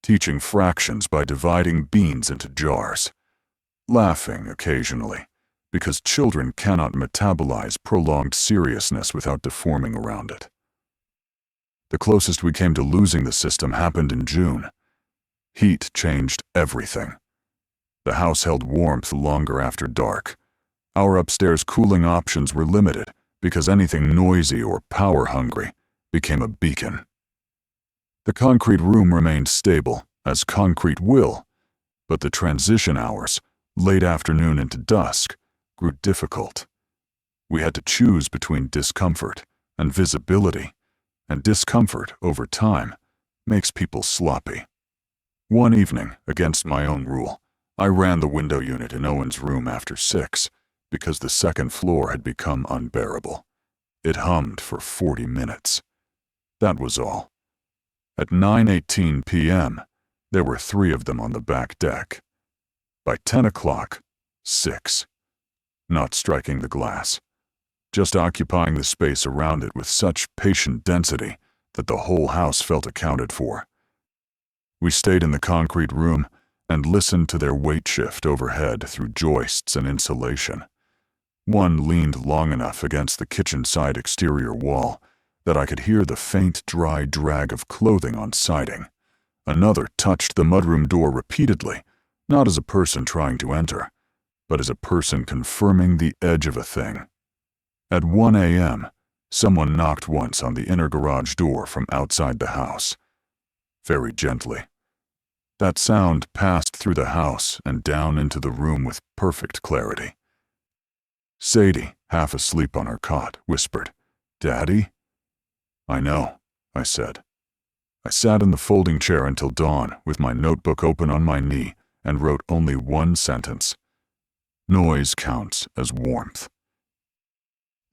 teaching fractions by dividing beans into jars, laughing occasionally, because children cannot metabolize prolonged seriousness without deforming around it. The closest we came to losing the system happened in June. Heat changed everything. The house held warmth longer after dark. Our upstairs cooling options were limited because anything noisy or power-hungry became a beacon. The concrete room remained stable, as concrete will, but the transition hours, late afternoon into dusk, grew difficult. We had to choose between discomfort and visibility, and discomfort, over time, makes people sloppy. One evening, against my own rule, I ran the window unit in Owen's room after 6 because the second floor had become unbearable. It hummed for 40 minutes. That was all. At 9:18 p.m., there were 3 of them on the back deck. By 10 o'clock, 6. Not striking the glass, just occupying the space around it with such patient density that the whole house felt accounted for. We stayed in the concrete room and listened to their weight shift overhead through joists and insulation. One leaned long enough against the kitchen side exterior wall that I could hear the faint, dry drag of clothing on siding. Another touched the mudroom door repeatedly, not as a person trying to enter, but as a person confirming the edge of a thing. At 1 a.m., someone knocked once on the inner garage door from outside the house. Very gently. That sound passed through the house and down into the room with perfect clarity. Sadie, half asleep on her cot, whispered, "Daddy?" "I know," I said. I sat in the folding chair until dawn with my notebook open on my knee and wrote only one sentence. Noise counts as warmth.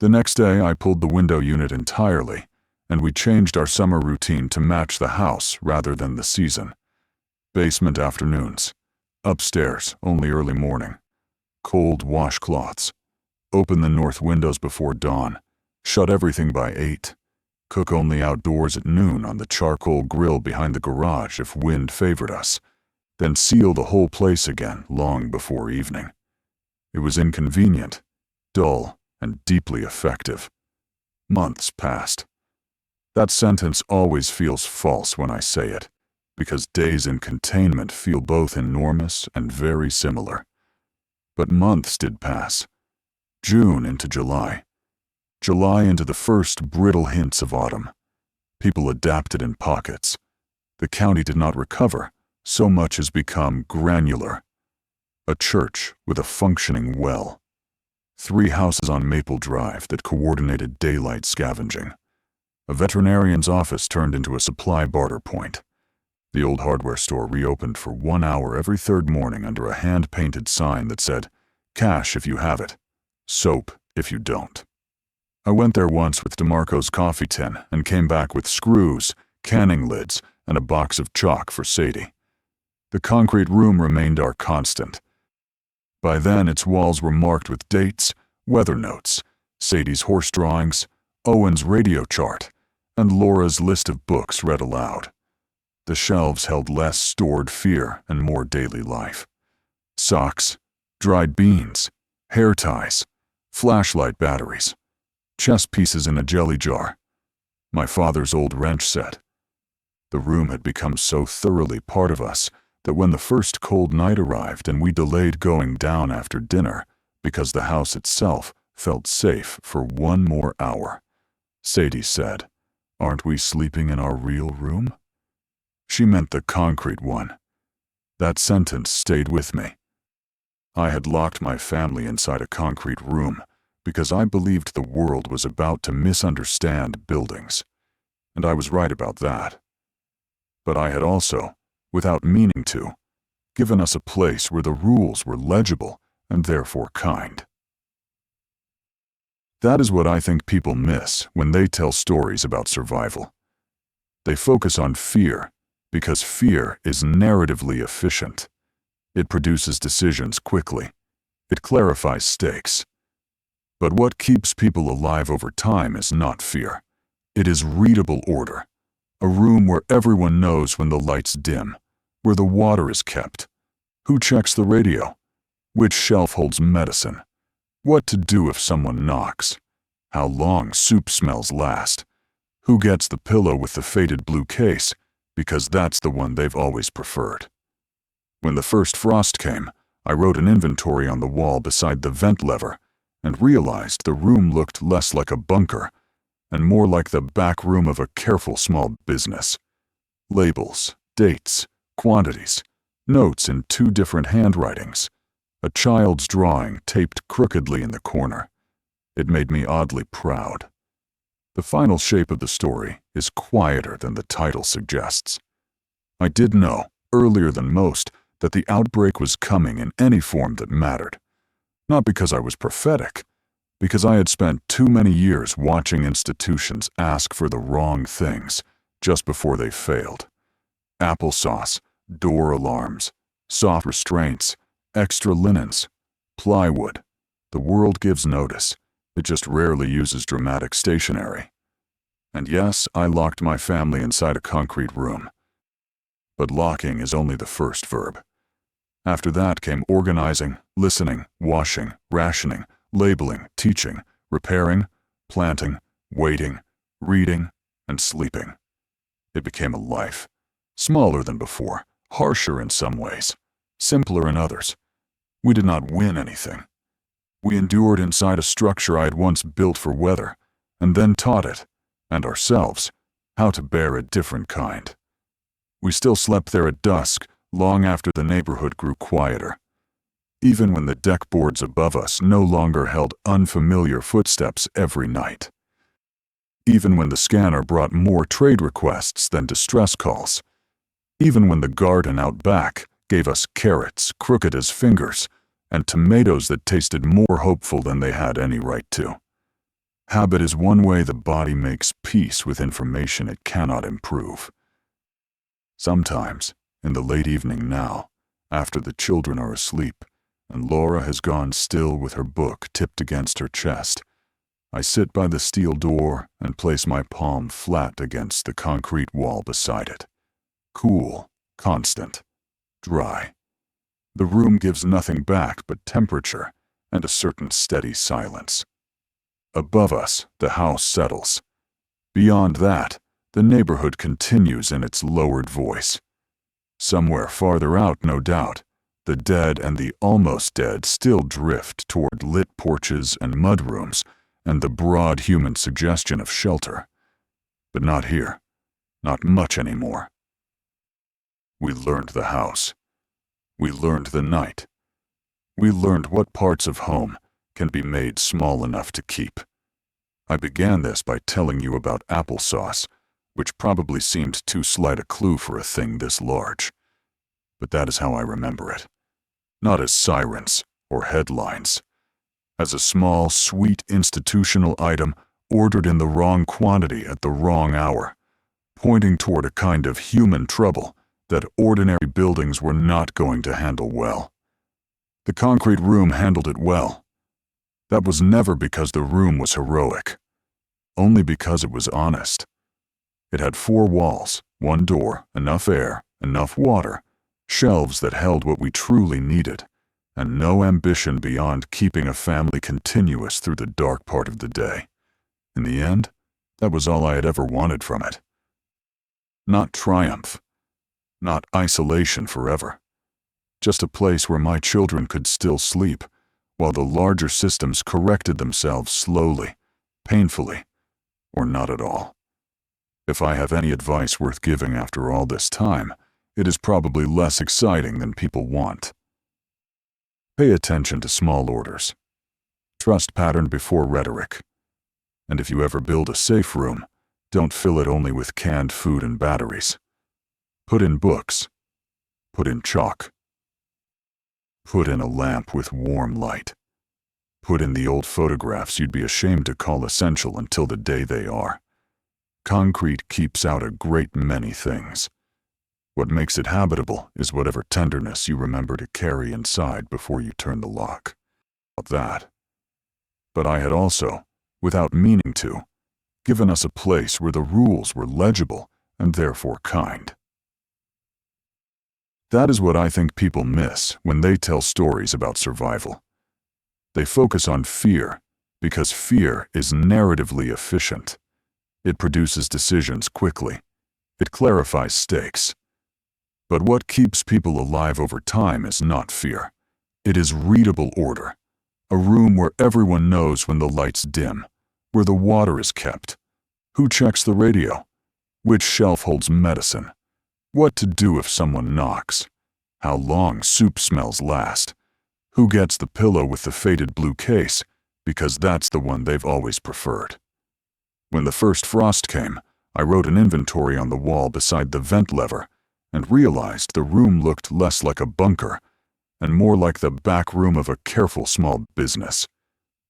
The next day I pulled the window unit entirely, and we changed our summer routine to match the house rather than the season. Basement afternoons. Upstairs only early morning. Cold washcloths. Open the north windows before dawn. Shut everything by 8. Cook only outdoors at noon on the charcoal grill behind the garage if wind favored us. Then seal the whole place again long before evening. It was inconvenient, dull, and deeply effective. Months passed. That sentence always feels false when I say it, because days in containment feel both enormous and very similar. But months did pass. June into July. July into the first brittle hints of autumn. People adapted in pockets. The county did not recover, so much has become granular. A church with a functioning well. 3 houses on Maple Drive that coordinated daylight scavenging. A veterinarian's office turned into a supply barter point. The old hardware store reopened for 1 hour every third morning under a hand-painted sign that said, "Cash if you have it, soap if you don't." I went there once with DeMarco's coffee tin and came back with screws, canning lids, and a box of chalk for Sadie. The concrete room remained our constant. By then, its walls were marked with dates, weather notes, Sadie's horse drawings, Owen's radio chart, and Laura's list of books read aloud. The shelves held less stored fear and more daily life. Socks, dried beans, hair ties, flashlight batteries, chess pieces in a jelly jar, my father's old wrench set. The room had become so thoroughly part of us that when the first cold night arrived and we delayed going down after dinner because the house itself felt safe for 1 more hour, Sadie said, "Aren't we sleeping in our real room?" She meant the concrete one. That sentence stayed with me. I had locked my family inside a concrete room because I believed the world was about to misunderstand buildings, and I was right about that. But I had also, without meaning to, given us a place where the rules were legible and therefore kind. That is what I think people miss when they tell stories about survival. They focus on fear because fear is narratively efficient. It produces decisions quickly. It clarifies stakes. But what keeps people alive over time is not fear. It is readable order. A room where everyone knows when the lights dim, where the water is kept, who checks the radio, which shelf holds medicine, what to do if someone knocks, how long soup smells last, who gets the pillow with the faded blue case because that's the one they've always preferred. When the first frost came, I wrote an inventory on the wall beside the vent lever and realized the room looked less like a bunker and more like the back room of a careful small business. Labels, dates, quantities, notes in 2 different handwritings, a child's drawing taped crookedly in the corner. It made me oddly proud. The final shape of the story is quieter than the title suggests. I did know, earlier than most, that the outbreak was coming in any form that mattered. Not because I was prophetic, because I had spent too many years watching institutions ask for the wrong things just before they failed. Applesauce, door alarms, soft restraints, extra linens, plywood. The world gives notice. It just rarely uses dramatic stationery. And yes, I locked my family inside a concrete room. But locking is only the first verb. After that came organizing, listening, washing, rationing, labeling, teaching, repairing, planting, waiting, reading, and sleeping. It became a life. Smaller than before, harsher in some ways, simpler in others. We did not win anything. We endured inside a structure I had once built for weather, and then taught it, and ourselves, how to bear a different kind. We still slept there at dusk, long after the neighborhood grew quieter. Even when the deck boards above us no longer held unfamiliar footsteps every night. Even when the scanner brought more trade requests than distress calls. Even when the garden out back gave us carrots crooked as fingers and tomatoes that tasted more hopeful than they had any right to. Habit is one way the body makes peace with information it cannot improve. Sometimes, in the late evening now, after the children are asleep, and Laura has gone still with her book tipped against her chest, I sit by the steel door and place my palm flat against the concrete wall beside it. Cool, constant, dry. The room gives nothing back but temperature and a certain steady silence. Above us, the house settles. Beyond that, the neighborhood continues in its lowered voice. Somewhere farther out, no doubt, the dead and the almost dead still drift toward lit porches and mudrooms and the broad human suggestion of shelter. But not here. Not much anymore. We learned the house. We learned the night. We learned what parts of home can be made small enough to keep. I began this by telling you about applesauce, which probably seemed too slight a clue for a thing this large. But that is how I remember it. Not as sirens or headlines. As a small, sweet institutional item ordered in the wrong quantity at the wrong hour, pointing toward a kind of human trouble that ordinary buildings were not going to handle well. The concrete room handled it well. That was never because the room was heroic, only because it was honest. It had 4 walls, 1 door, enough air, enough water, shelves that held what we truly needed, and no ambition beyond keeping a family continuous through the dark part of the day. In the end, that was all I had ever wanted from it. Not triumph. Not isolation forever. Just a place where my children could still sleep, while the larger systems corrected themselves slowly, painfully, or not at all. If I have any advice worth giving after all this time, it is probably less exciting than people want. Pay attention to small orders. Trust pattern before rhetoric. And if you ever build a safe room, don't fill it only with canned food and batteries. Put in books. Put in chalk. Put in a lamp with warm light. Put in the old photographs you'd be ashamed to call essential until the day they are. Concrete keeps out a great many things. What makes it habitable is whatever tenderness you remember to carry inside before you turn the lock. That. But I had also, without meaning to, given us a place where the rules were legible and therefore kind. That is what I think people miss when they tell stories about survival. They focus on fear because fear is narratively efficient. It produces decisions quickly. It clarifies stakes. But what keeps people alive over time is not fear. It is readable order. A room where everyone knows when the lights dim, where the water is kept, who checks the radio, which shelf holds medicine, what to do if someone knocks, how long soup smells last, who gets the pillow with the faded blue case, because that's the one they've always preferred. When the first frost came, I wrote an inventory on the wall beside the vent lever and realized the room looked less like a bunker and more like the back room of a careful small business.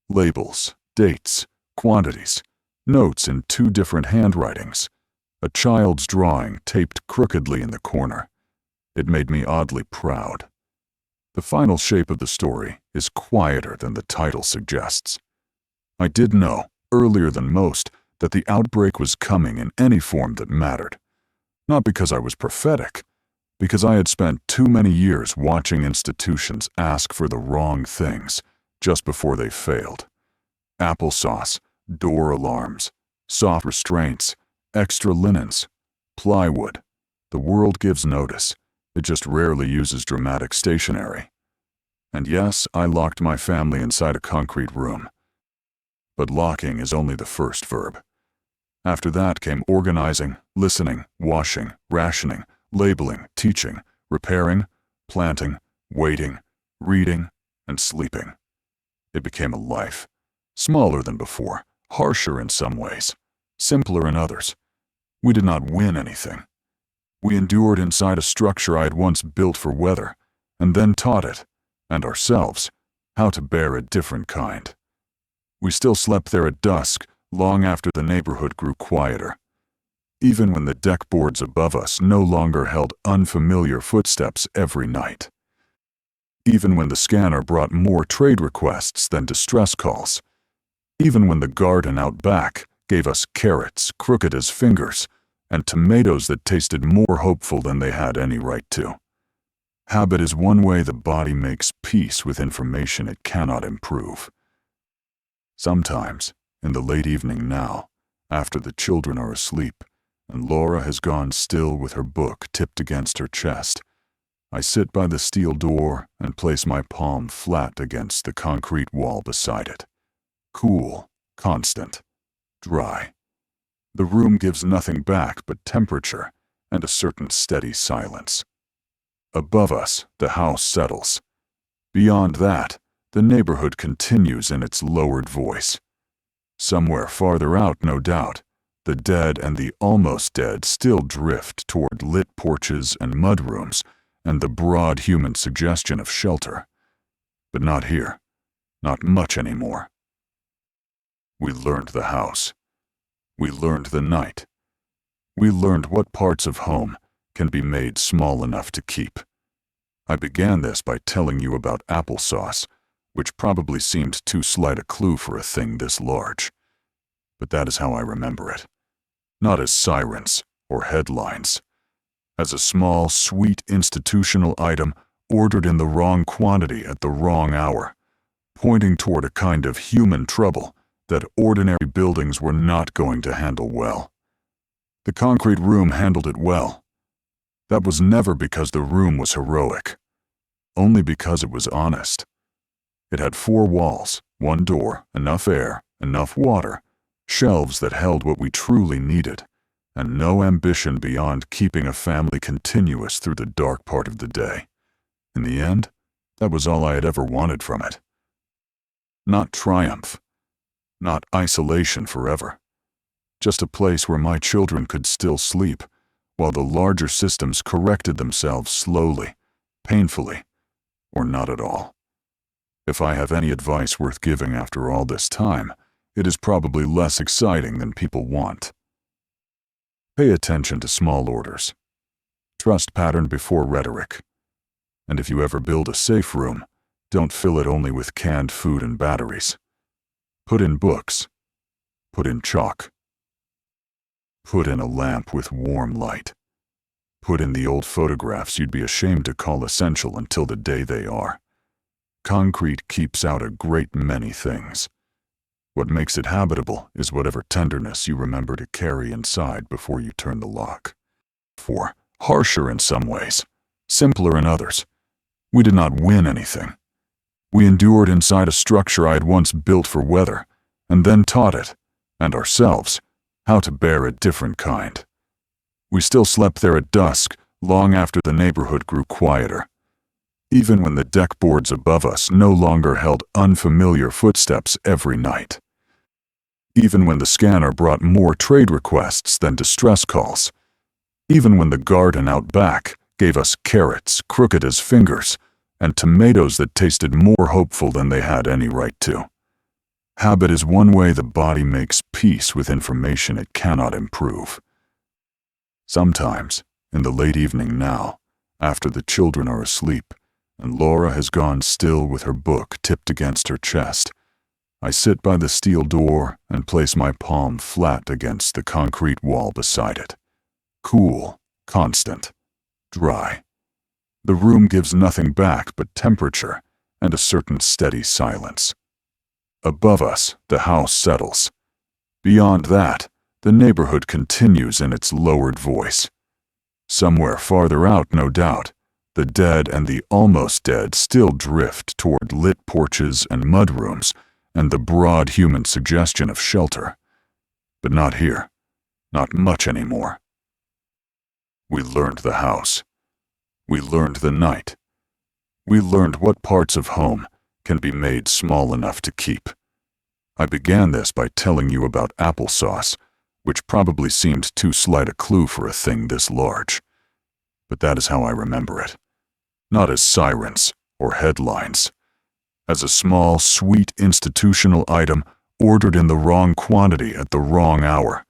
Labels, dates, quantities, notes in 2 different handwritings, a child's drawing taped crookedly in the corner. It made me oddly proud. The final shape of the story is quieter than the title suggests. I did know, earlier than most, that the outbreak was coming in any form that mattered. Not because I was prophetic, because I had spent too many years watching institutions ask for the wrong things just before they failed. Applesauce, door alarms, soft restraints, extra linens, plywood. The world gives notice. It just rarely uses dramatic stationery. And yes, I locked my family inside a concrete room. But locking is only the first verb. After that came organizing, listening, washing, rationing, labeling, teaching, repairing, planting, waiting, reading, and sleeping. It became a life, smaller than before, harsher in some ways, simpler in others. We did not win anything. We endured inside a structure I had once built for weather, and then taught it, and ourselves, how to bear a different kind. We still slept there at dusk, long after the neighborhood grew quieter. Even when the deck boards above us no longer held unfamiliar footsteps every night. Even when the scanner brought more trade requests than distress calls. Even when the garden out back gave us carrots crooked as fingers and tomatoes that tasted more hopeful than they had any right to. Habit is one way the body makes peace with information it cannot improve. Sometimes, in the late evening now, after the children are asleep, and Laura has gone still with her book tipped against her chest, I sit by the steel door and place my palm flat against the concrete wall beside it. Cool, constant, dry. The room gives nothing back but temperature and a certain steady silence. Above us, the house settles. Beyond that, the neighborhood continues in its lowered voice. Somewhere farther out, no doubt, the dead and the almost dead still drift toward lit porches and mudrooms and the broad human suggestion of shelter. But not here. Not much anymore. We learned the house. We learned the night. We learned what parts of home can be made small enough to keep. I began this by telling you about applesauce, which probably seemed too slight a clue for a thing this large. But that is how I remember it. Not as sirens or headlines. As a small, sweet institutional item ordered in the wrong quantity at the wrong hour, pointing toward a kind of human trouble that ordinary buildings were not going to handle well. The concrete room handled it well. That was never because the room was heroic, only because it was honest. It had 4 walls, 1 door, enough air, enough water, shelves that held what we truly needed, and no ambition beyond keeping a family continuous through the dark part of the day. In the end, that was all I had ever wanted from it. Not triumph. Not isolation forever. Just a place where my children could still sleep, while the larger systems corrected themselves slowly, painfully, or not at all. If I have any advice worth giving after all this time, it is probably less exciting than people want. Pay attention to small orders. Trust pattern before rhetoric. And if you ever build a safe room, don't fill it only with canned food and batteries. Put in books. Put in chalk. Put in a lamp with warm light. Put in the old photographs you'd be ashamed to call essential until the day they are. Concrete keeps out a great many things. What makes it habitable is whatever tenderness you remember to carry inside before you turn the lock. 4. Harsher in some ways, simpler in others. We did not win anything. We endured inside a structure I had once built for weather, and then taught it, and ourselves, how to bear a different kind. We still slept there at dusk, long after the neighborhood grew quieter. Even when the deck boards above us no longer held unfamiliar footsteps every night. Even when the scanner brought more trade requests than distress calls. Even when the garden out back gave us carrots crooked as fingers and tomatoes that tasted more hopeful than they had any right to. Habit is one way the body makes peace with information it cannot improve. Sometimes, in the late evening now, after the children are asleep, and Laura has gone still with her book tipped against her chest, I sit by the steel door and place my palm flat against the concrete wall beside it. Cool, constant, dry. The room gives nothing back but temperature and a certain steady silence. Above us, the house settles. Beyond that, the neighborhood continues in its lowered voice. Somewhere farther out, no doubt, The dead and the almost dead still drift toward lit porches and mudrooms and the broad human suggestion of shelter. But not here. Not much anymore. We learned the house. We learned the night. We learned what parts of home can be made small enough to keep. I began this by telling you about applesauce, which probably seemed too slight a clue for a thing this large. But that is how I remember it. Not as sirens or headlines. As a small, sweet institutional item ordered in the wrong quantity at the wrong hour,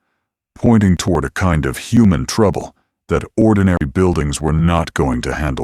pointing toward a kind of human trouble that ordinary buildings were not going to handle